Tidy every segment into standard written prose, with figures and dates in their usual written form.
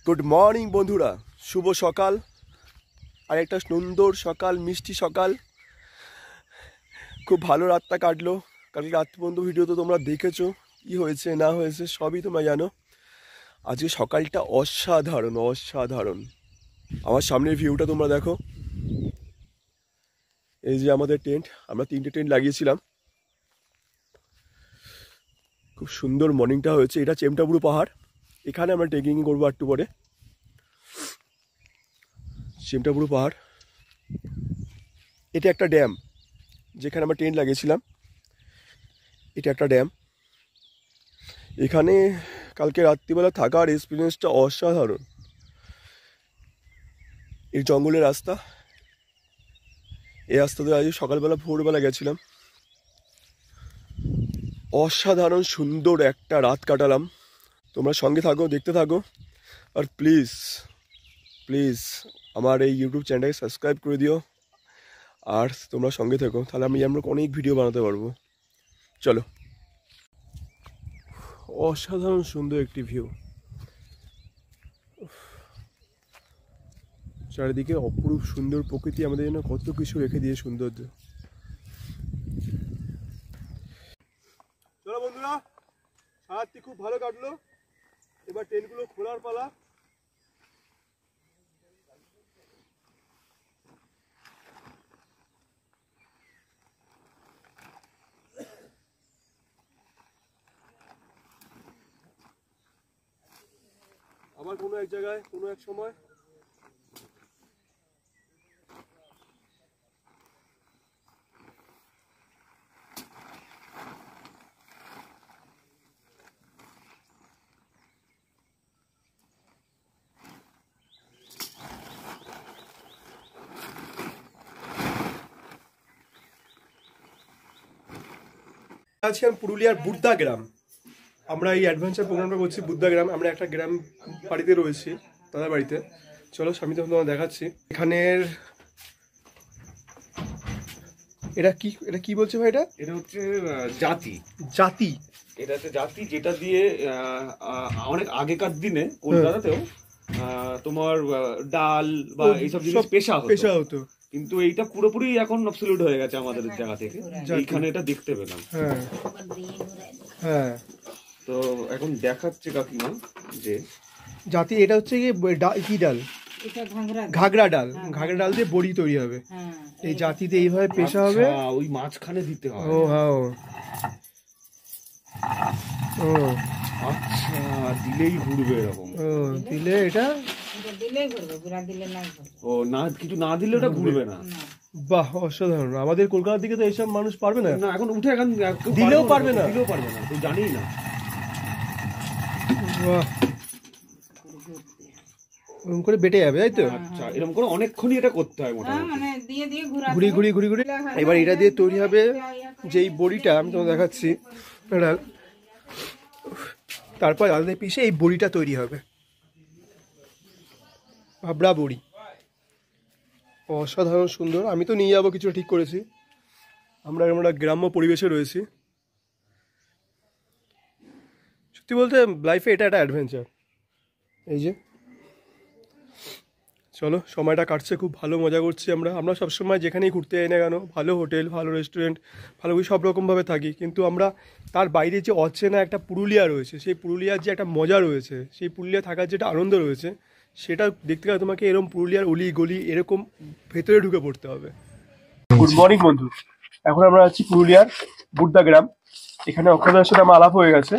Good morning বন্ধুরা, শুভ সকাল। আর একটা সুন্দর সকাল, মিষ্টি সকাল। খুব ভালো রাতটা কাটলো। কালকে রাত পর্যন্ত ভিডিও তো তোমরা দেখেছো, কি হয়েছে না হয়েছে সবই তোমরা জানো। আজকে সকালটা অসাধারণ অসাধারণ। আমার সামনের ভিউটা তোমরা দেখো। এই যে আমাদের টেন্ট, আমরা 3টে টেন্ট লাগিয়েছিলাম। খুব সুন্দর মর্নিংটা হয়েছে। এটা চেমটাবুরু পাহাড়, এখানে আমরা ট্রেকিং করবো একটু পরে। চেমটাবুরু পাহাড়, এটা একটা ড্যাম যেখানে আমরা টেন্ট লাগিয়েছিলাম। এটা একটা ড্যাম। এখানে কালকে রাত্রিবেলা থাকার এক্সপিরিয়েন্সটা অসাধারণ। এই জঙ্গলের রাস্তা, এই রাস্তা দিয়ে আজ সকালবেলা ভোরবেলা গেছিলাম। অসাধারণ সুন্দর একটা রাত কাটালাম। তোমরা সঙ্গে থাকো, দেখতে থাকো। আর প্লিজ প্লিজ আমার এই ইউটিউব চ্যানেলটাকে সাবস্ক্রাইব করে দিও। আর তোমরা সঙ্গে থেকো, তাহলে আমরা অনেক ভিডিও বানাতে পারবো। চলো। অসাধারণ সুন্দর একটি ভিউ। চারিদিকে অপরূপ সুন্দর প্রকৃতি আমাদের জন্য কত কিছু রেখে দিয়ে সৌন্দর্য। চলো বন্ধুরা, সারাটি খুব ভালো কাটলো। এবার টেন্টগুলো খোলার পালা। আবার কোনো এক জায়গায় কোনো এক সময় আছি আমি পুরুলিয়ার বুদ্ধা গ্রাম। আমরা এই অ্যাডভেঞ্চার প্রোগ্রামটা করছি বুদ্ধা গ্রাম। আমরা একটা গ্রাম বাড়িতে রয়েছি, দাদার বাড়িতে। চলো আমি তখন তোমার দেখাচ্ছি এখানের। এটা কি বলছে ভাই? এটা হচ্ছে জাতি। জাতি, এটা হচ্ছে জাতি, যেটা দিয়ে অনেক আগেকার দিনে কলকাতাতেও তোমার ডাল বা এইসব জিনিস পেশা হতো। কিন্তু এইটা পুরোপুরি এখন অবসলিউট হয়ে গেছে আমাদের জায়গা থেকে। এইখানে এটা দেখতে পেলাম। হ্যাঁ, তো এখন দেখাচ্ছে কাকিমা যে জাতি। এটা হচ্ছে কি ডাল? ঘাগরা ডাল। ঘাগরা ডাল দিয়ে বড়ি তৈরি হবে। এই জাতিতে এইভাবে পেশা হবে। ওই মাঝখানে দিতে হয়। ও হ্যাঁ, ও আচ্ছা, দিলেই ঘুরবে এরকম। ও দিলে এটা ও না, কিছু না দিলে ওটা ঘুরবে না। বাহ, অসাধারণ। আমাদের কলকাতার দিকে তো এইসব মানুষ পারবে না। না, এখন উঠে এখন দিলেও পারবে না, তুই জানিস না। বাহ, এরকম করে বেটে যাবে, তাই তো? আচ্ছা, এরকম করে অনেকক্ষণই এটা করতে হয় মোটামুটি। ঘুরি। এবার এটা দিয়ে তৈরি হবে যেই বড়িটা আমি তোমাকে দেখাচ্ছি। তারপর আলাদা পিষে এই বড়িটা তৈরি হবে, ভাবড়া বড়ি। অসাধারণ সুন্দর। আমি তো নিয়ে যাবো, কিছু ঠিক করেছি। আমরা গ্রাম্য পরিবেশে রয়েছি। সত্যি বলতে লাইফে এটা একটা অ্যাডভেঞ্চার। এই যে চলো, সময়টা কাটছে, খুব ভালো মজা করছি আমরা সবসময় যেখানেই ঘুরতে যাই না কেন, ভালো হোটেল, ভালো রেস্টুরেন্ট, ভালো সব রকমভাবে থাকি। কিন্তু আমরা তার বাইরে যে অচেনা একটা পুরুলিয়া রয়েছে, সেই পুরুলিয়ার যে একটা মজা রয়েছে, সেই পুরুলিয়া থাকার যেটা আনন্দ রয়েছে, সেটা দেখতে গেলে তোমাকে এরকম পুরুলিয়ার অলি গলি এরকম ভেতরে ঢুকে পড়তে হবে। গুড মর্নিং বন্ধু, এখন আমরা আছি পুরুলিয়ার বুদ্ধা গ্রাম। এখানে অক্ষয়দার সাথে আমার আলাপ হয়ে গেছে।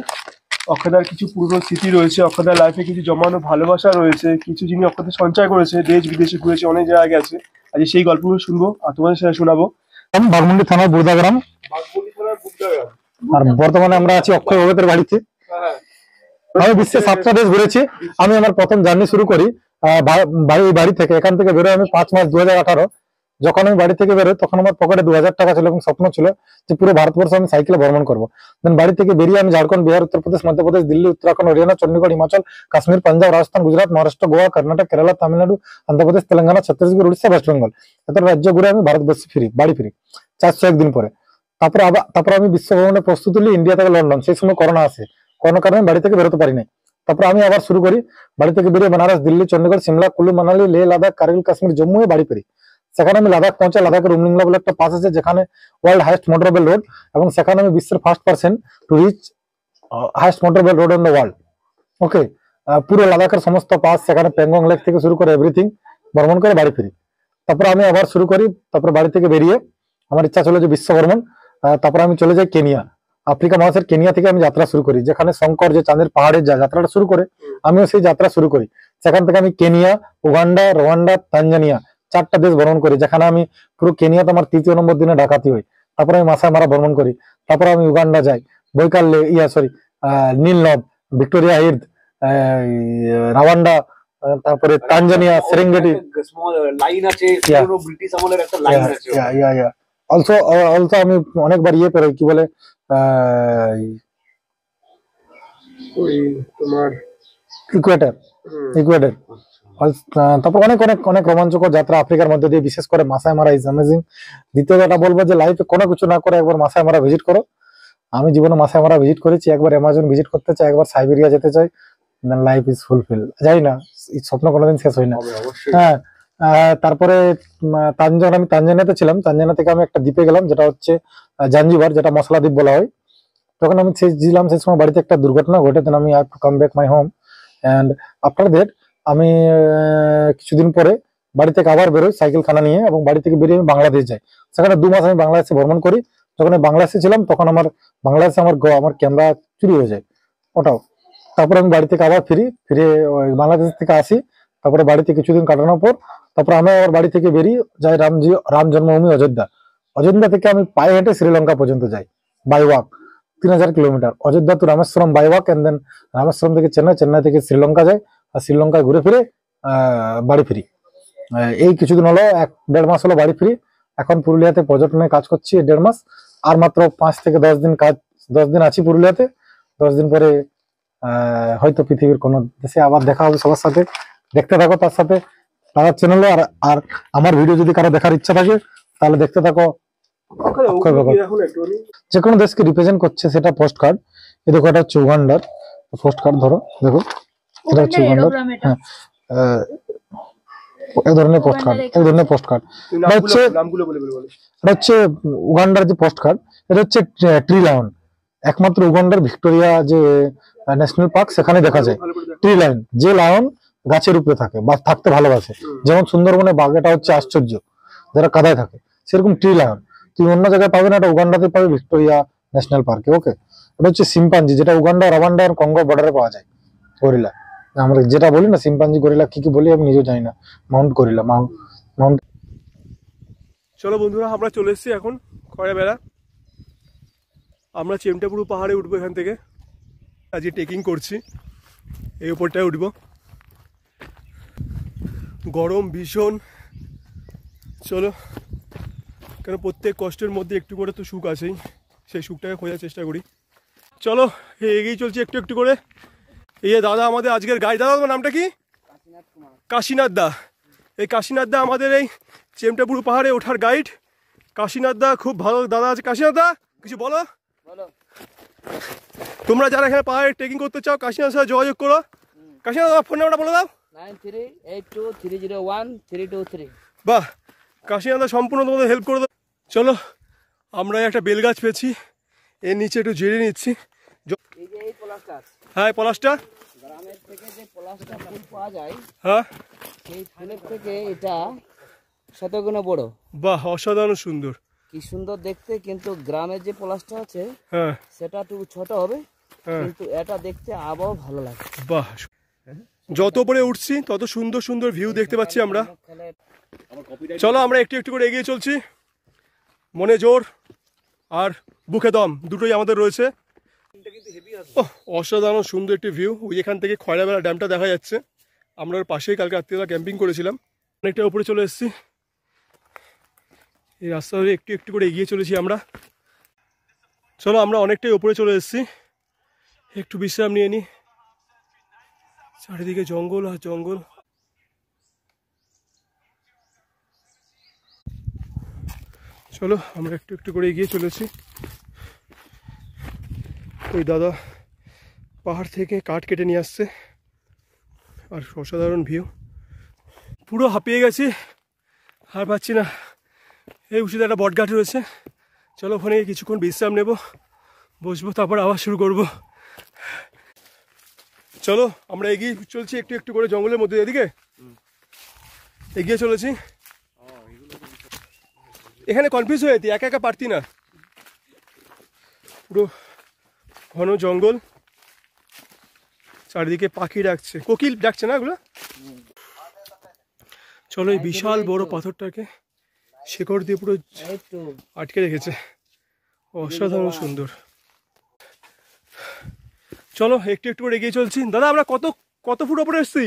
অক্ষয়দার কিছু পুরনো স্মৃতি রয়েছে, অক্ষয়দার লাইফে কিছু জমানো ভালোবাসা রয়েছে, কিছু জিনিস অক্ষয়দার সঞ্চয় করেছে, দেশ বিদেশে ঘুরেছে, অনেক জায়গায় গেছে। আজ সেই গল্পগুলো শুনবো আর তোমাদের সাথে শোনাবো। বাঘমুন্ডি থানার বুদ্ধা গ্রাম, আর বর্তমানে আমরা আছি অক্ষয় ভগতের বাড়িতে। আমি বিশ্বের 7টা দেশ ঘুরেছি। আমি আমার প্রথম জার্নি শুরু করি বাড়ি থেকে। এখান থেকে বেরোয় আমি 5 মার্চ 2018। যখন আমি বাড়ি থেকে বেরোই তখন আমার পকেটে 2000 টাকা ছিল এবং স্বপ্ন ছিল যে পুরো ভারতবর্ষ আমি সাইকেলে ভ্রমণ করবো। দেন বাড়ি থেকে বেরিয়ে আমি ঝাড়খণ্ড, বিহার, উত্তরপ্রদেশ, মধ্যপ্রদেশ, দিল্লি, উত্তরাখণ্ড, হরিয়ানা, চণ্ডীগড়, হিমাচল, কাশ্মীর, পাঞ্জাব, রাজস্থান, গুজরাট, মহারাষ্ট্র, গোয়া, কর্ণাটক, কেরালা, তামিলনাড়ু, অন্ধ্রপ্রদেশ, তেলেঙ্গানা, ছত্তিশগড়, উড়িষ্যা, ওয়েস্ট বেঙ্গল, এত রাজ্য ঘুরে আমি ভারতবর্ষে বাড়ি ফিরি 401 দিন পরে। তারপর আমি বিশ্ব ভ্রমণের প্রস্তুতি নিই ইন্ডিয়া থেকে লন্ডন। সেই সময় করোনা আসে, করোনার কারণে বাড়ি থেকে বেরোতে পারি নাই। তারপর আমি আবার শুরু করি বাড়ি থেকে বেরিয়ে বেনারস, দিল্লি, চন্ডীগড়, সিমলা, কুলু, মানালি, লেহ, লাদাখ, কার্গিল, কাশ্মীর, জম্মু বাড়ি ফিরি। সেখানে আমি লাদাখ পৌঁছে, লাদাখের উমলিংলা বলে একটা পাস আছে যেখানে ওয়ার্ল্ড হাইস্ট মোটরওয়েল রোড, এবং সেখানে আমি বিশ্বের first person to reach highest motorable road on the world. Okay, পুরো লাদাখের সমস্ত পাস, সেখানে প্যাংগং লেক থেকে শুরু করে এভরিথিং ভ্রমণ করে বাড়ি ফিরি। তারপর আমি আবার শুরু করি, তারপর বাড়ি থেকে বেরিয়ে আমার ইচ্ছা ছিল যে বিশ্ব ভ্রমণ। তারপর আমি চলে যাই কেনিয়া, আফ্রিকা মহাদেশের কেনিয়া থেকে আমি যাত্রা শুরু করি, যেখানে শঙ্কর যে চাঁদের পাহাড়ের যাত্রাটা শুরু করে, আমিও সেই যাত্রা শুরু করি। সেখান থেকে আমি কেনিয়া, উগান্ডা, রোয়ান্ডা, তানজানিয়া 4টা দেশ ভ্রমণ করি, যেখানে আমি পুরো কেনিয়াতে আমার 3য় নম্বর দিনে ডাকাতি হই। তারপরে আমি মাসাই মারা ভ্রমণ করি। তারপর আমি উগান্ডা যাই, বৈকাল্যে নীল নদ, ভিক্টোরিয়া হিলস, রাওয়ান্ডা, তারপরে তানজানিয়া, সেরেঙ্গেটি। লাইন আছে, ব্রিটিশ আমলের একটা লাইন আছে। অলসো আমি অনেকবার পেরোই, কি বলে তোমার ইকুয়েটর। তারপর অনেক অনেক অনেক রোমাঞ্চকর যাত্রা আফ্রিকার মধ্যে দিয়ে, বিশেষ করে মাসাই মারা ইজ অ্যামেজিং। দ্বিতীয় যেটা বলবো যে লাইফে কোনো কিছু না করে একবার মাসাই মারা ভিজিট করো। আমি জীবনে মাসাই মারা ভিজিট করেছি, একবার অ্যামাজন ভিজিট করতে চাই, একবার সাইবেরিয়া যেতে চাই। দেন লাইফ ইজ ফুলফিল। যাই না, এই স্বপ্ন কোনোদিন শেষ হয় না। হ্যাঁ, তারপরে আমি তানজানিয়াতে ছিলাম। তানজানিয়া থেকে আমি একটা দ্বীপে গেলাম, যেটা হচ্ছে জাঞ্জিবার, যেটা মশলা দ্বীপ বলা হয়। যখন আমি ছিলাম সেই সময় বাড়িতে একটা দুর্ঘটনা ঘটে, দেন আমি have to come back my home. And after that আমি কিছুদিন পরে বাড়ি থেকে আবার বেরোই সাইকেল খানা নিয়ে, এবং বাড়ি থেকে বেরিয়ে আমি বাংলাদেশ যাই। সেখানে 2 মাস আমি বাংলাদেশে ভ্রমণ করি। যখন আমি বাংলাদেশে ছিলাম তখন আমার বাংলাদেশে আমার ক্যামেরা চুরি হয়ে যায়, ওটাও। তারপরে আমি বাড়ি থেকে আবার ফিরে বাংলাদেশ থেকে আসি। তারপরে বাড়িতে কিছুদিন কাটানোর পর তারপর আমি আবার বাড়ি থেকে বেরিয়ে যাই রাম জন্মভূমি অযোধ্যা। অযোধ্যা থেকে আমি পায়ে হেঁটে শ্রীলঙ্কা পর্যন্ত যাই, by walk 3000 kilometre. Ayodhya to Rameswaram by walk, and then Rameswaram থেকে চেন্নাই, চেন্নাই থেকে শ্রীলঙ্কা যাই, আর শ্রীলঙ্কায় ঘুরে ফিরে বাড়ি ফিরি। এই কিছুদিন হলো, 1-1.5 মাস হলো বাড়ি ফিরি। এখন পুরুলিয়াতে পর্যটনে কাজ করছি 1.5 মাস। আর মাত্র 5 থেকে 10 দিন 10 দিন আছি পুরুলিয়াতে। 10 দিন পরে হয়তো পৃথিবীর কোনো দেশে আবার দেখা হবে সবার সাথে। দেখতে থাকো তার সাথে তার চ্যানেলে। আর আমার ভিডিও যদি কারো দেখার ইচ্ছা থাকে তাহলে দেখতে থাকো। যে কোনো দেশকে রিপ্রেজেন্ট করছে সেটা পোস্ট কার্ড। এই দেখো, এটা হচ্ছে উগান্ডার পোস্ট কার্ড। ধরো দেখো, এটা হচ্ছে উগান্ডার। হ্যাঁ, এক ধরনের পোস্ট কার্ড, এটা হচ্ছে উগান্ডার যে পোস্ট কার্ড। এটা হচ্ছে ট্রি লায়ন, একমাত্র উগান্ডার ভিক্টোরিয়া যে ন্যাশনাল পার্ক সেখানে দেখা যায় ট্রি লায়ন। যে লায়ন গাছের উপরে থাকে বা থাকতে ভালোবাসে, যেমন সুন্দরবনে বাঘ, এটা হচ্ছে আশ্চর্য, যারা কাদায় থাকে, সেরকম ট্রি লায়ন তুমি অন্য জায়গায় পাবে না, এটা উগান্ডাতে পাবে, ভিক্টোরিয়া ন্যাশনাল পার্কে। ওকে, এটা হচ্ছে সিম্পাঞ্জি, যেটা উগান্ডা, রাওয়ান্ডা আর কঙ্গো বর্ডারে পাওয়া যায়। গরিলা, আমরা যেটা বলি না সিম্পাঞ্জি, গরিলা কি বলি আমি নিজেও জানি না। Mount gorilla, Mount. চলো বন্ধুরা, আমরা চলে এসেছি এখন খয়রাবেড়া। আমরা চেমটাপুরু পাহাড়ে উঠবো এখান থেকে। আজকে ট্রেকিং করছি, এই উপরটায় উঠবো। গরম ভীষণ। চলো, কেন প্রত্যেক কষ্টের মধ্যে একটু করে তো সুখ আছেই, সেই সুখটাকে খোঁজার চেষ্টা করি। চলো এগিয়ে চলছি একটু একটু করে। এই দাদা আমাদের আজকের গাইড। দাদা তোমার নামটা কি? কাশীনাথ দা। এই কাশীনাথ দা আমাদের এই চেমটাপুরু পাহাড়ে ওঠার গাইড। কাশীনাথ দা খুব ভালো দাদা আছে। কাশীনাথ দা কিছু বলো। তোমরা যারা এখানে পাহাড়ে ট্রেকিং করতে চাও কাশীনাথ সাথে যোগাযোগ করো। কাশীনাথ দা ফোন নাম্বারটা বলে দাও। 9382301323। বাহ, কাশীনাথ দা সম্পূর্ণ তোমাদের হেল্প করে দাও। চলো, আমরা একটা বেলগাছ পেয়েছি, এর নিচে একটু জেরে নিচ্ছি। হ্যাঁ, পলাশটা গ্রামের থেকে যে পলাশটা ফুল পাওয়া যায়, হ্যাঁ, সেই ফুলের থেকে এটা শতগুণ বড়। বাহ, অসাধারণ সুন্দর, কি সুন্দর দেখতে। কিন্তু গ্রামের যে পলাশটা আছে, হ্যাঁ, সেটা একটু ছোট হবে, হ্যাঁ, কিন্তু এটা দেখতে আবার ভালো লাগে। বাহ, যত উপরে উঠছি তত সুন্দর সুন্দর ভিউ দেখতে পাচ্ছি আমরা। চলো, আমরা একটু একটু করে এগিয়ে চলছি। মনে জোর আর বুকে দম দুটোই আমাদের রয়েছে। অসাধারণ সুন্দর একটি ভিউ। ওই এখান থেকে খয়রাবেড়া ড্যামটা দেখা যাচ্ছে। আমরা ওর পাশেই কালকে রাত্রিবেলা ক্যাম্পিং করেছিলাম। অনেকটা উপরে চলে এসেছি। এই রাস্তা ধরে একটু একটু করে এগিয়ে চলেছি আমরা। চলো, আমরা অনেকটাই উপরে চলে এসেছি। একটু বিশ্রাম নিয়ে নিই। চারিদিকে জঙ্গল আর জঙ্গল। চলো, আমরা একটু একটু করে এগিয়ে চলেছি। ওই দাদা পাহাড় থেকে কাঠ কেটে নিয়ে আসছে, আর অসাধারণ ভিউ। পুরো হাঁপিয়ে গেছি, আর পাচ্ছি না। এই উঁচুতে একটা বটগাছ রয়েছে, চলো ওখানে গিয়ে কিছুক্ষণ বিশ্রাম নেব, বসবো, তারপর আবার শুরু করব। চলো আমরা এগিয়ে চলছি একটু একটু করে জঙ্গলের মধ্যে, এদিকে এগিয়ে চলেছি। এখানে কনফিউজ হয়ে যেতি, একা একা পারতি না, পুরো ঘন জঙ্গল, চারিদিকে পাখি ডাকছে, কোকিল ডাকছে না ওগুলো। চলো এই বিশাল বড় পাথরটাকে শেকড় দিয়ে পুরো আটকে রেখেছে, অসাধারণ সুন্দর। চলো একটু একটু করে এগিয়ে চলছি। দাদা আমরা কত কত ফুট ওপরে এসছি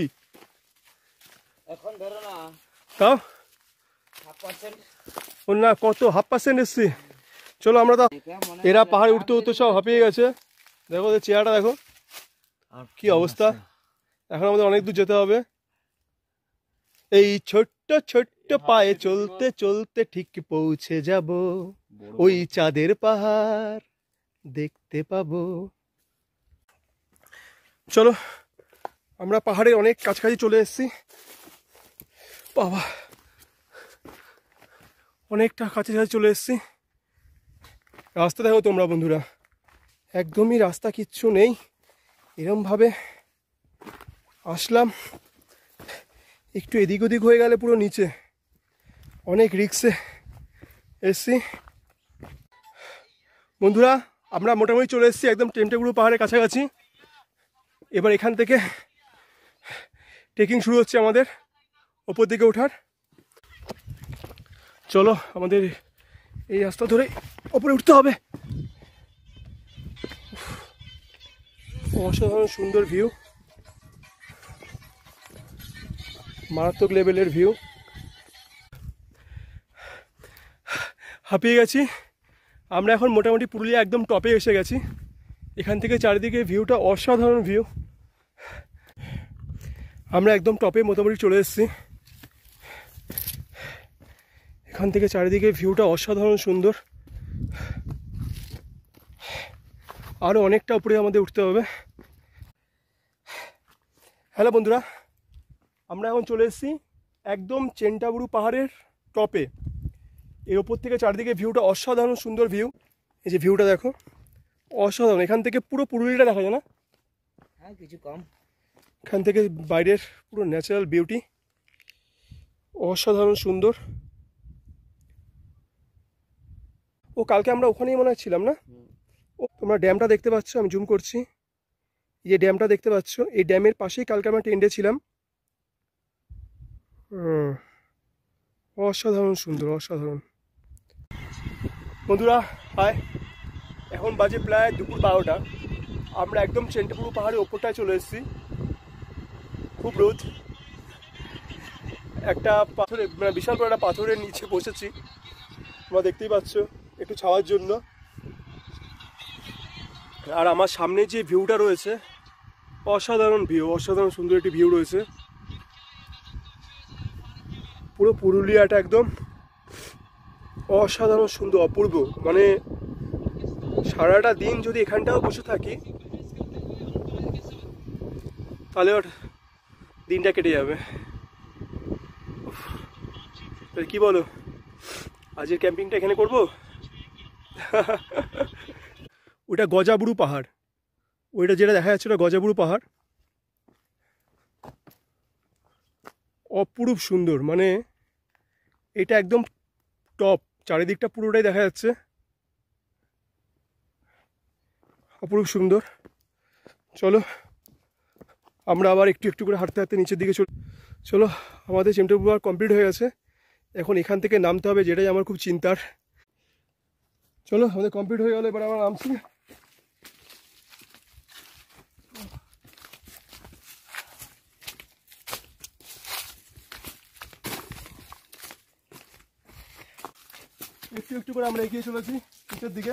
এখন ধরো না তাও? 1/2%। ও না, কত 1/2% এসছি। চলো আমরা তো, এরা পাহাড়ে উঠতে উঠতে সব হাঁপিয়ে গেছে, দেখো ওদের চেহারাটা দেখো কি অবস্থা। এখন আমাদের অনেক দূর যেতে হবে, এই ছোট্ট ছোট্ট পায়ে চলতে চলতে ঠিক পৌঁছে যাব, ওই চাঁদের পাহাড় দেখতে পাবো। চলো আমরা পাহাড়ের অনেক কাছাকাছি চলে এসেছি, বাবা অনেকটা কাছাকাছি চলে এসেছি। রাস্তা দেখো তোমরা বন্ধুরা, একদমই রাস্তা কিচ্ছু নেই, এরমভাবে আসলাম, একটু এদিক ওদিক হয়ে গেলে পুরো নিচে, অনেক রিক্সে এসছি বন্ধুরা। আমরা মোটামুটি চলে এসেছি একদম টেমটেগুড়ো পাহাড়ের কাছাকাছি। এবার এখান থেকে ট্রেকিং শুরু হচ্ছে আমাদের ওপর দিকে ওঠার। চলো আমাদের এই রাস্তা ধরে ওপরে উঠতে হবে। অসাধারণ সুন্দর ভিউ, মারাত্মক লেভেলের ভিউ। হাঁপিয়ে গেছি আমরা, এখন মোটামুটি পুরুলিয়া একদম টপে এসে গেছি। এখান থেকে চারিদিকে ভিউটা অসাধারণ ভিউ, আমরা একদম টপে মোটামুটি চলে এসেছি। এখান থেকে চারিদিকে ভিউটা অসাধারণ সুন্দর, আরও অনেকটা উপরে আমাদের উঠতে হবে। হ্যালো বন্ধুরা, আমরা এখন চলে এসেছি একদম চেন্টাবুরু পাহাড়ের টপে। এর ওপর থেকে চারিদিকে ভিউটা অসাধারণ সুন্দর ভিউ। এই যে ভিউটা দেখো, অসাধারণ। এখান থেকে পুরো পুরুলিয়াটা দেখা যায় না? হ্যাঁ কিছু কম। এখান থেকে বাইরের পুরো ন্যাচারাল বিউটি, অসাধারণ সুন্দর। ও কালকে আমরা ওখানেই মনে হয় ছিলাম না? ও তোমরা ড্যামটা দেখতে পাচ্ছ, আমি জুম করছি, এই যে ড্যামটা দেখতে পাচ্ছ, এই ড্যামের পাশেই কালকে আমরা টেন্টে ছিলাম। অসাধারণ সুন্দর, অসাধারণ। বন্ধুরা হাই, এখন বাজে প্রায় দুপুর 12টা। আমরা একদম চেন্টাবুরু পাহাড়ের ওপরটায় চলে এসেছি। খুব রোদ, একটা পাথরে মানে বিশাল বড় একটা পাথরের নিচে বসেছি, তোমরা দেখতেই পাচ্ছ, একটু ছাওয়ার জন্য। আর আমার সামনে যে ভিউটা রয়েছে, অসাধারণ ভিউ, অসাধারণ সুন্দর একটি ভিউ রয়েছে। পুরো পুরুলিয়াটা একদম অসাধারণ সুন্দর, অপূর্ব। মানে সারাটা দিন যদি এখানটাও বসে থাকি তাহলে ওর দিনটা কেটে যাবে। কি বলো, আজকের ক্যাম্পিংটা এখানে করব? ওটা গজাবুরু পাহাড়, ওইটা যেটা দেখা যাচ্ছে ওটা গজাবুরু পাহাড়। অপরূপ সুন্দর, মানে এটা একদম টপ, চারিদিকটা পুরোটাই দেখা যাচ্ছে, অপরূপ সুন্দর। চলো আমরা আবার একটু একটু করে হাঁটতে হাঁটতে নিচের দিকে চলো। আমাদের চেমটেবুরু পাহাড় কমপ্লিট হয়ে গেছে, এখন এখান থেকে নামতে হবে, যেটাই আমার খুব চিন্তার। চলো আমাদের কমপ্লিট হয়ে গেল, এবার আমরা নামছি। একটু একটু করে আমরা এগিয়ে চলেছি নিচের দিকে।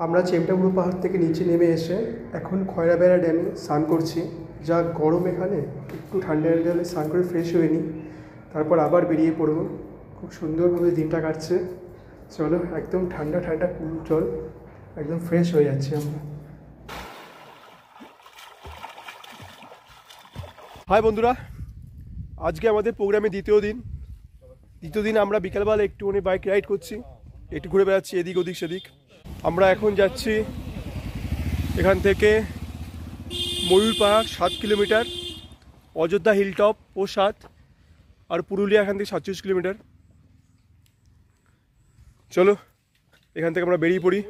আমরা চেমটাবুরু পাহাড় থেকে নিচে নেমে এসে এখন খয়রাবেড়া ড্যামে স্নান করছি। যা গরম এখানে, একটু ঠান্ডা জলে স্নান করে ফ্রেশ হয়ে নিই, তারপর আবার বেরিয়ে পড়ব। খুব সুন্দরভাবে দিনটা কাটছে, চলো, একদম ঠান্ডা ঠান্ডা কুল জল, একদম ফ্রেশ হয়ে যাচ্ছি আমরা। হাই বন্ধুরা, আজকে আমাদের প্রোগ্রামে দ্বিতীয় দিন আমরা বিকালবেলা একটুখানি বাইক রাইড করছি, একটু ঘুরে বেড়াচ্ছি এদিক ওদিক সেদিক। আমরা এখন যাচ্ছি এখান থেকে ময়ূর পাহাড় 7 কিলোমিটার, অযোধ্যা হিলটপ ও 7, আর পুরুলিয়া এখান থেকে 47 কিলোমিটার। চলো এখান থেকে আমরা বেরিয়ে পড়ি।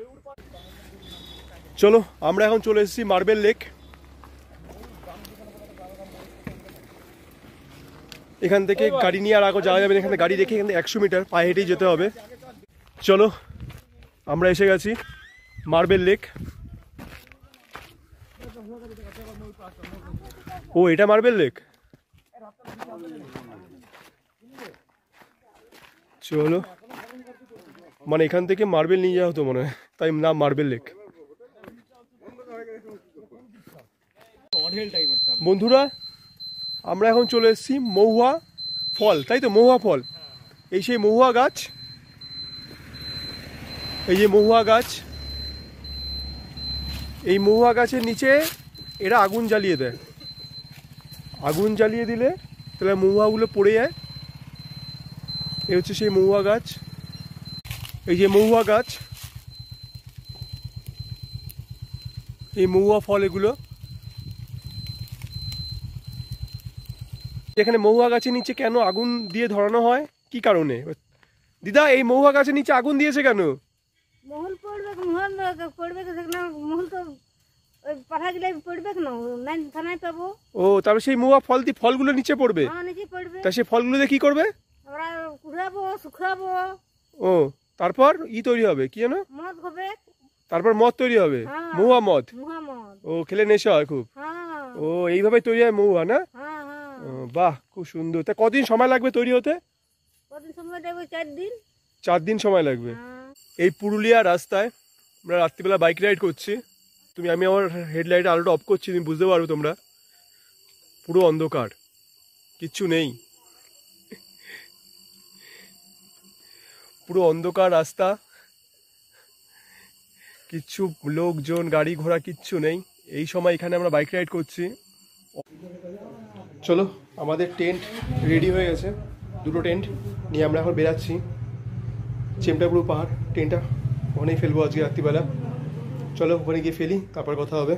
চলো, আমরা এখন চলে এসেছি মার্বেল লেক। এখান থেকে গাড়ি নিয়ে আর আগে যাওয়া যাবে না, এখানে গাড়ি রেখে এখান থেকে 100 মিটার পায়ে হেঁটেই যেতে হবে। চলো, আমরা এসে গেছি মার্বেল লেক। ও, এটা মার্বেল লেক। চলো, মানে এখান থেকে মার্বেল নিয়ে যাওয়া হতো মনে হয়, তাই নাম মার্বেল লেক। বন্ধুরা, আমরা এখন চলে এসেছি মহুয়া ফল, তাই তো? মহুয়া ফল, এই সেই মহুয়া গাছ, এই যে মহুয়া গাছ। এই মহুয়া গাছের নিচে এরা আগুন জ্বালিয়ে দেয়, আগুন জ্বালিয়ে দিলে তাহলে মহুয়াগুলো পড়ে যায়। এই হচ্ছে সেই মহুয়া গাছ, এই যে মহুয়া গাছ, এই মহুয়া ফল এগুলো। এখানে মহুয়া গাছের নিচে কেন আগুন দিয়ে ধরানো হয়, কি কারণে? দিদা, এই মহুয়া গাছের নিচে আগুন দিয়েছে কেন? মহল পড়বে, মহল পড়বে, মহল তো ওই পাঠা গিলা পড়বে কেন, নাই থানায় পাবো। ও, তারপর সেই মহুয়া ফলগুলো নিচে পড়বে। হ্যাঁ, নিচে পড়বে। তা সেই ফলগুলো দিয়ে কি করবে? আমরা কুড়াবো, শুকাবো। ও, তারপর তৈরি হবে কি জানো? মদ হবে। তারপর মদ তৈরি হবে, হ্যাঁ, মহুয়া মদ। মুহাম্মদ। ও, খেলে নেশা হয় খুব। হ্যাঁ, ও, এইভাবে তৈরি হয় মহুয়া, না? হ্যাঁ, হ্যাঁ। ও, বাহ, খুব সুন্দর। তা কদিন সময় লাগবে তৈরি হতে? কদিন সময় দেবো? 4 দিন। 4 দিন সময় লাগবে। হ্যাঁ। এই পুরুলিয়া রাস্তায় আমরা রাত্রিবেলা বাইক রাইড করছি। আমি আমার হেডলাইট আলোটা অফ করছি, তুমি বুঝতে পারবে তোমরা। পুরো অন্ধকার, কিচ্ছু নেই, পুরো অন্ধকার রাস্তা, কিচ্ছু লোকজন গাড়ি ঘোড়া কিচ্ছু নেই। এই সময় এখানে আমরা বাইক রাইড করছি। চলো, আমাদের টেন্ট রেডি হয়ে গেছে, 2টো টেন্ট নিয়ে আমরা এখন বেরাচ্ছি চেমটাপুরু পাহাড়। টেন্টটা ওখানেই ফেলবো আজকে রাত্রিবেলা। চলো, ওখানে গিয়ে ফেলি, তারপর কথা হবে।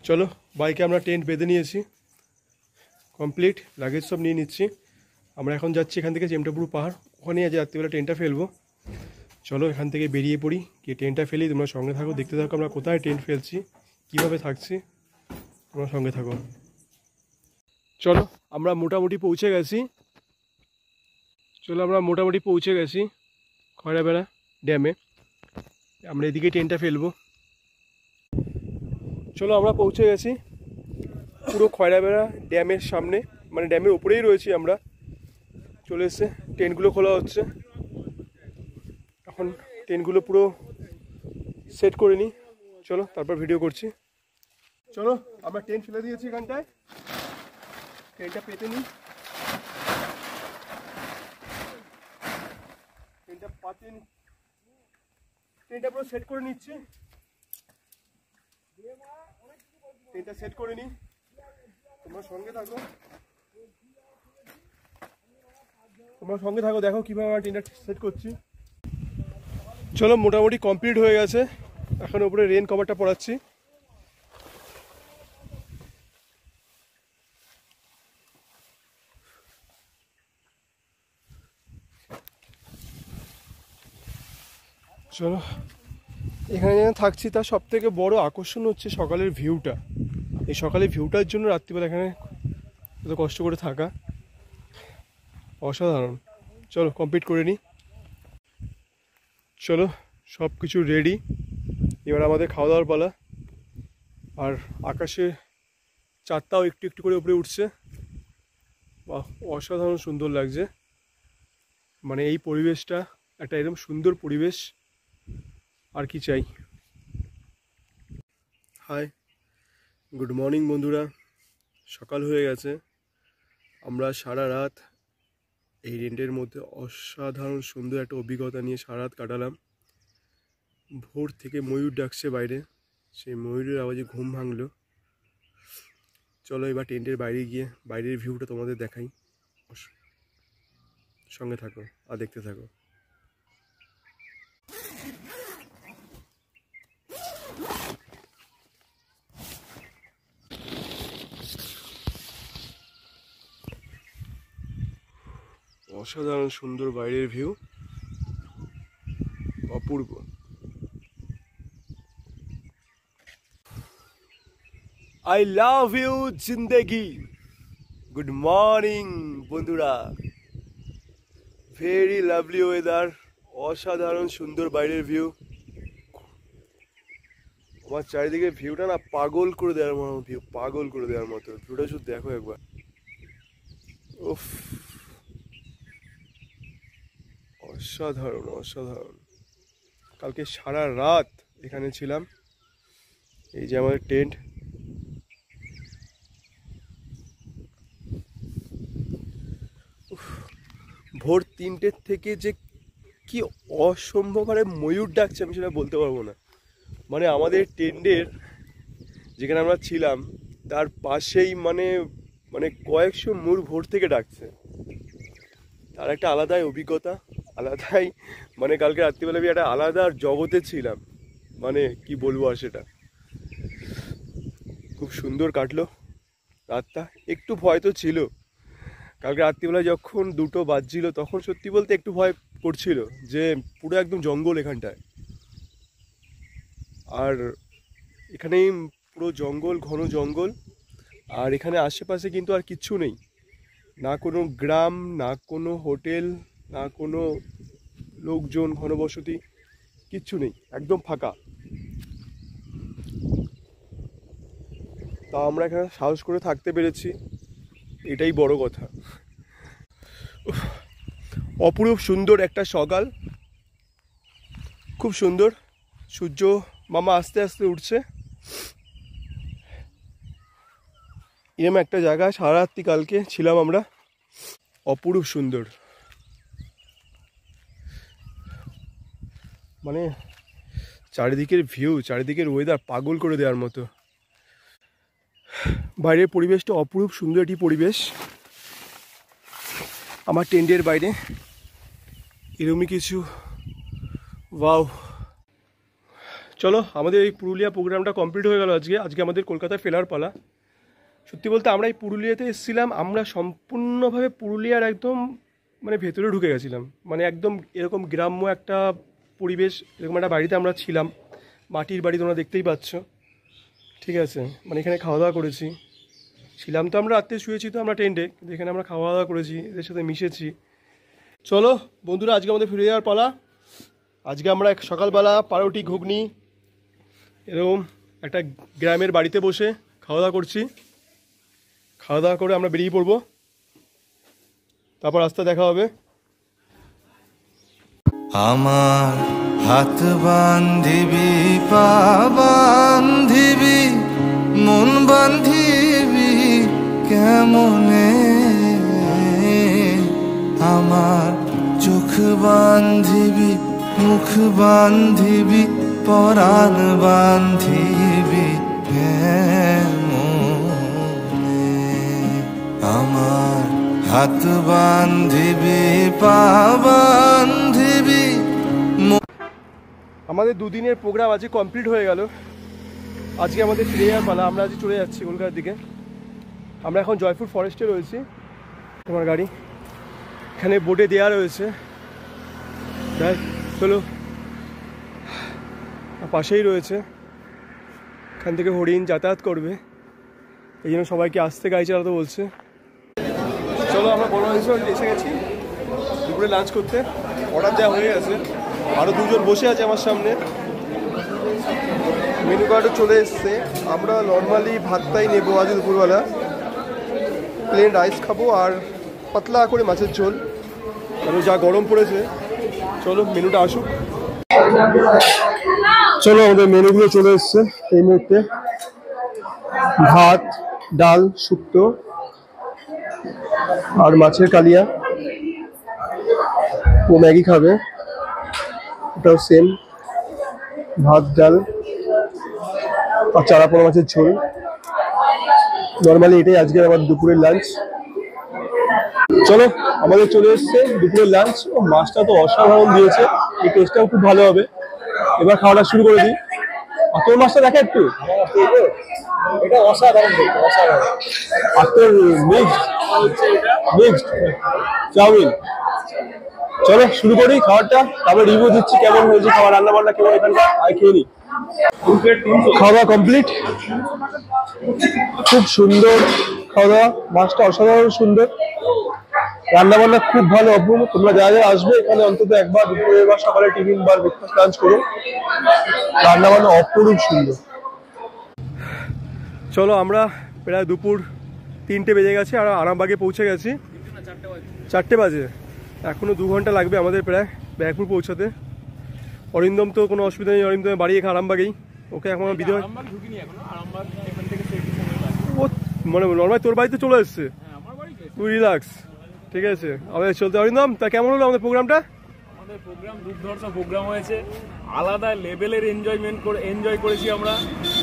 চলো, বাইকে আমরা টেন্ট বেঁধে নিয়েছি, কমপ্লিট, লাগেজ সব নিয়ে নিচ্ছি। আমরা এখন যাচ্ছি এখান থেকে চেমটাপুরু পাহাড়, ওখানেই আজ রাত্রিবেলা টেন্টটা ফেলবো। চলো, এখান থেকে বেরিয়ে পড়ি, গিয়ে টেন্টটা ফেলি। তোমরা সঙ্গে থাকো, দেখতে থাকো আমরা কোথায় টেন্ট ফেলছি, কীভাবে থাকছি, তোমরা সঙ্গে থাকো। চলো, আমরা মোটামুটি পৌঁছে গেছি। খয়রাবেড়া ড্যামে। আমরা এদিকে টেন্টটা ফেলবো। চলো, আমরা পৌঁছে গেছি পুরো খয়রাবেড়া ড্যামের সামনে, মানে ড্যামের উপরেই রয়েছি আমরা। চলে এসছে, টেন্টগুলো খোলা হচ্ছে এখন। টেন্টগুলো পুরো সেট করে নিই, চলো তারপর ভিডিও করছি। চলো, আমরা টেন্ট ফেলে দিয়েছি এখানটায়, টেন্টটা পেতে নিই। টেন্টটা পুরো সেট করে নিচ্ছি, টেন্টটা সেট করে নিই, তোমরা সঙ্গে থাকো, দেখো কীভাবে আমরা টেন্টটা সেট করছি। চলো, মোটামুটি কমপ্লিট হয়ে গেছে, এখন উপরে রেন কভারটা পরাচ্ছি। চলো, এখানে যেন থাকছি তার সব থেকে বড় আকর্ষণ হচ্ছে সকালের ভিউটা। এই সকালের ভিউটার জন্য রাত্রিবেলা এখানে এত কষ্ট করে থাকা অসাধারণ। চলো, কমপ্লিট করে নিই। চলো, সব কিছু রেডি, এবার আমাদের খাওয়া দাওয়ার পালা। আর আকাশে চাঁদটাও একটু একটু করে উপরে উঠছে, বাহ, অসাধারণ সুন্দর লাগছে। মানে এই পরিবেশটা, একটা এরকম সুন্দর পরিবেশ, আর কি চাই। হাই, গুড মর্নিং বন্ধুরা। সকাল হয়ে গেছে, আমরা সারা রাত এই রেন্টের মধ্যে অসাধারণ সুন্দর একটা অভিজ্ঞতা নিয়ে সারা রাত কাটালাম। ভোর থেকে ময়ূর ডাকছে বাইরে, সেই ময়ূরের আওয়াজে ঘুম ভাঙলো। চলো এবার টেন্টের বাইরে গিয়ে বাইরের ভিউটা তোমাদের দেখাই, সঙ্গে থাকো আর দেখতে থাকো। অসাধারণ সুন্দর বাইরের ভিউ, অপূর্ব। আই লাভ ইউ জিন্দেগি। গুড মর্নিং বন্ধুরা, ভেরি লাভলি ওয়েদার, অসাধারণ সুন্দর বাইরের ভিউ। আমার চারিদিকে ভিউটা না পাগল করে দেওয়ার মতো ভিউ, পাগল করে দেওয়ার মতো ভিউটা। শুধু দেখো একবার, উফ, অসাধারণ অসাধারণ। কালকে সারা রাত এখানে ছিলাম। এই যে আমাদের টেন্ট, ভোর 3টে থেকে যে কি অসম্ভব হারে ময়ূর ডাকছে আমি সেটা বলতে পারবো না। মানে আমাদের টেন্টের যেখানে আমরা ছিলাম তার পাশেই মানে মানে কয়েকশো ময়ূর ভোর থেকে ডাকছে। তার একটা আলাদাই অভিজ্ঞতা, আলাদাই মানে কালকে রাত্রিবেলা আমি একটা আলাদা জগতে ছিলাম, মানে কি বলবো আর সেটা। খুব সুন্দর কাটলো রাতটা। একটু ভয় তো ছিল, কালকে রাত্রিবেলা যখন 2টো বাজছিল তখন সত্যি বলতে একটু ভয় করছিল যে পুরো একদম জঙ্গল এখানটায়। আর এখানেই পুরো জঙ্গল, ঘন জঙ্গল। আর এখানে আশেপাশে কিন্তু আর কিচ্ছু নেই, না কোনো গ্রাম, না কোনো হোটেল, না কোনো লোকজন, ঘনবসতি, কিচ্ছু নেই, একদম ফাঁকা। তা আমরা এখানে সাহস করে থাকতে পেরেছি, এটাই বড় কথা। অপরূপ সুন্দর একটা সকাল, খুব সুন্দর। সূর্য মামা আস্তে আস্তে উঠছে। এরম একটা জায়গায় সারা রাত্রি কালকে ছিলাম আমরা, অপরূপ সুন্দর। মানে চারিদিকের ভিউ, চারিদিকের ওয়েদার পাগল করে দেওয়ার মতো। বাইরের পরিবেশটা অপরূপ সুন্দর একটি পরিবেশ। আমার টেন্টের বাইরে এরকমই কিছু। ওয়াও, চলো আমাদের এই পুরুলিয়া প্রোগ্রামটা কমপ্লিট হয়ে গেল। আজকে আমাদের কলকাতায় ফেরার পালা। সত্যি বলতে আমরা এই পুরুলিয়াতে এসেছিলাম, আমরা সম্পূর্ণভাবে পুরুলিয়ার একদম মানে ভেতরে ঢুকে গেছিলাম। মানে একদম এরকম গ্রাম্য একটা পরিবেশ, এরকম একটা বাড়িতে আমরা ছিলাম, মাটির বাড়ি, তোমরা দেখতেই পাচ্ছ। ঠিক আছে, মানে এখানে খাওয়া দাওয়া করেছি, ছিলাম তো আমরা রাত্রে, শুয়েছি তো আমরা টেন্টে, কিন্তু এখানে আমরা খাওয়া দাওয়া করেছি, এদের সাথে মিশেছি। চলো বন্ধুরা, আজকে আমাদের ফিরে যাওয়ার পালা। আজকে আমরা সকালবেলা পাউরুটি, ঘুগনি এরকম একটা গ্রামের বাড়িতে বসে খাওয়া দাওয়া করছি। খাওয়া দাওয়া করে আমরা বেরিয়ে পড়বো, তারপর রাস্তায় দেখা হবে। আমার হাত বান্ধিবি, পা বান্ধিবি, মন বান্ধিবি কেমনে, আমার চোখ বান্ধিবি, মুখ বান্ধিবি, পরাণ বান্ধিবি কেমনে, আমার হাত বান্ধিবি, পা বান্ধিবি। আমাদের দুদিনের প্রোগ্রাম আজকে কমপ্লিট হয়ে গেল। আজকে আমাদের ফিরে যাওয়ার পালা। আমরা আজকে চলে যাচ্ছি কলকাতার দিকে। আমরা এখন জয়পুর ফরেস্টে রয়েছি। তোমার গাড়ি এখানে বোর্ডে দেওয়া রয়েছে, দেখ চলো, পাশেই রয়েছে। এখান থেকে হরিণ যাতায়াত করবে, এই জন্য সবাইকে আসতে গাড়ি চালাতে বলছে। চলো আমরা বড় এসে গেছি দুপুরে লাঞ্চ করতে। অর্ডার দেওয়া হয়ে গেছে, আরও দুজন বসে আছে আমার সামনে। মেনু কার্ডও চলে এসছে। আমরা নর্মালি ভাতটাই নেবো আজ দুপুরবেলা, প্লেন রাইস খাবো আর পাতলা করে মাছের ঝোল, কারণ যা গরম পড়েছে। চলো মেনুটা আসুক। চলো আমাদের মেনুগুলো চলে এসছে এই মুহূর্তে। ভাত, ডাল, শুক্তো আর মাছের কালিয়া। ও ম্যাগি খাবে, ওটাও সেম, ভাত ডাল আর চারা পোনা মাছের ঝোল। নর্মালি এটাই আজকে আমার দুপুরের লাঞ্চ। চলো আমাদের চলে এসছে দুপুরের লাঞ্চ। ও মাছটা তো অসাধারণ দিয়েছে, এই টেস্টটাও খুব ভালো হবে। এবার খাওয়াটা শুরু করে দিই। আর তোর মাছটা দেখে একটু, এটা অসাধারণ, অসাধারণ। আর তোর মিক্সড চাউমিন। চলো শুরু করি খাবারটা, তারপরে রিভিউ দিচ্ছি কেমন হয়েছে খাবার, রান্না বান্না কেমন এখানটা। আয় খেয়ে নি। খাওয়া কমপ্লিট, খুব সুন্দর খাওয়া দাওয়া। মাছটা অসাধারণ সুন্দর, রান্না বান্না খুব ভালো অপূর্ব। তোমরা যা যা আসবে এখানে অন্তত একবার দুপুরে বা সকালে টিফিন বা ব্রেকফাস্ট লাঞ্চ করো, রান্না বান্না অপূর্ব সুন্দর। চলো আমরা প্রায় দুপুর 3টে বেজে গেছে আর আরামবাগে পৌঁছে গেছি। 4টে বাজে, এখনো 2 ঘন্টা লাগবে আমাদের প্রায় ব্যারাকপুর পৌঁছাতে। অরিন্দম তো কোনো অসুবিধা নেই, অরিন্দমের বাড়ি এখানে আরামবাগেই। ওকে এখন বিধয় ও মানে নর্মাল তোর বাড়িতে চলে এসছে, তুই রিল্যাক্স। ঠিক আছে আমাদের চলতে। অরিন্দম তা কেমন হলো আমাদের প্রোগ্রামটা? আমাদের প্রোগ্রাম দুর্ধর্ষ প্রোগ্রাম হয়েছে, আলাদা লেভেলের এনজয় করেছি আমরা।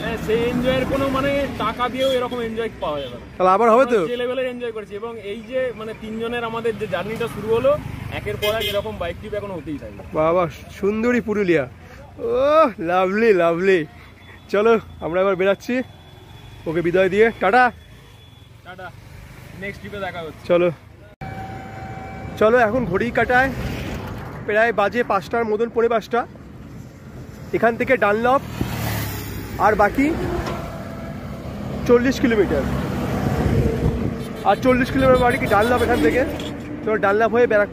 হ্যাঁ, সেই এনজয়ের কোনো মানে টাকা দিয়েও এরকম এনজয় পাওয়া যাবে না। তাহলে আবার হবে তো? যে লেভেলের এনজয় করেছি, এবং এই যে মানে 3 জনের আমাদের যে জার্নিটা শুরু হলো, একের পর এক এরকম বাইক ট্রিপ এখন হতেই থাকবে। বাবা সুন্দরী পুরুলিয়া, ও লাভলি লাভলি। চলো আমরা এবার বেরাচ্ছি, ওকে বিদায় দিয়ে টাটা টাটা, নেক্সট ট্রিপে দেখা হচ্ছে। চলো চলো এখন ঘড়ি কাটায় প্রায় বাজে 5টার মতন, পৌনে 5টা। এখান থেকে ডানলপ আর বাকি 40 কিলোমিটার, আর 40 কিলোমিটার বাড়ি কি ডানলপ এখান থেকে। তো ডানলপ হয়ে ব্যারাকপুর